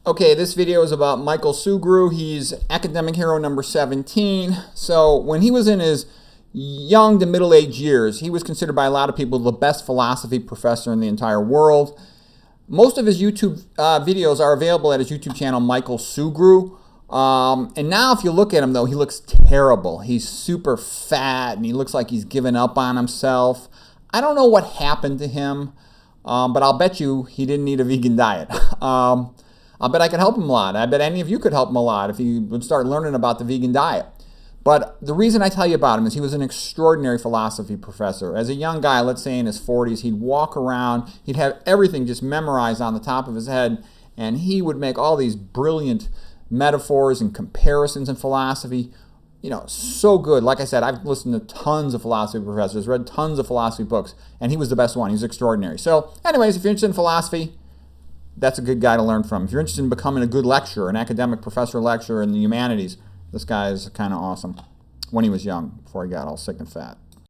Okay, this video is about Michael Sugrue. He's academic hero number 17. So when he was in his young to middle-aged years, he was considered by a lot of people the best philosophy professor in the entire world. Most of his YouTube videos are available at his YouTube channel, Michael Sugrue. And now if you look at him, though, he looks terrible. He's super fat, and he looks like he's given up on himself. I don't know what happened to him, but I'll bet you he didn't need a vegan diet. I'll bet I could help him a lot. I bet any of you could help him a lot if he would start learning about the vegan diet. But the reason I tell you about him is he was an extraordinary philosophy professor. As a young guy, let's say in his 40s, he'd walk around, he'd have everything just memorized on the top of his head, and he would make all these brilliant metaphors and comparisons in philosophy. You know, so good. Like I said, I've listened to tons of philosophy professors, read tons of philosophy books, and he was the best one. He was extraordinary. So anyways, if you're interested in philosophy, that's a good guy to learn from. If you're interested in becoming a good lecturer, an academic professor lecturer in the humanities, this guy is kind of awesome when he was young, before he got all sick and fat.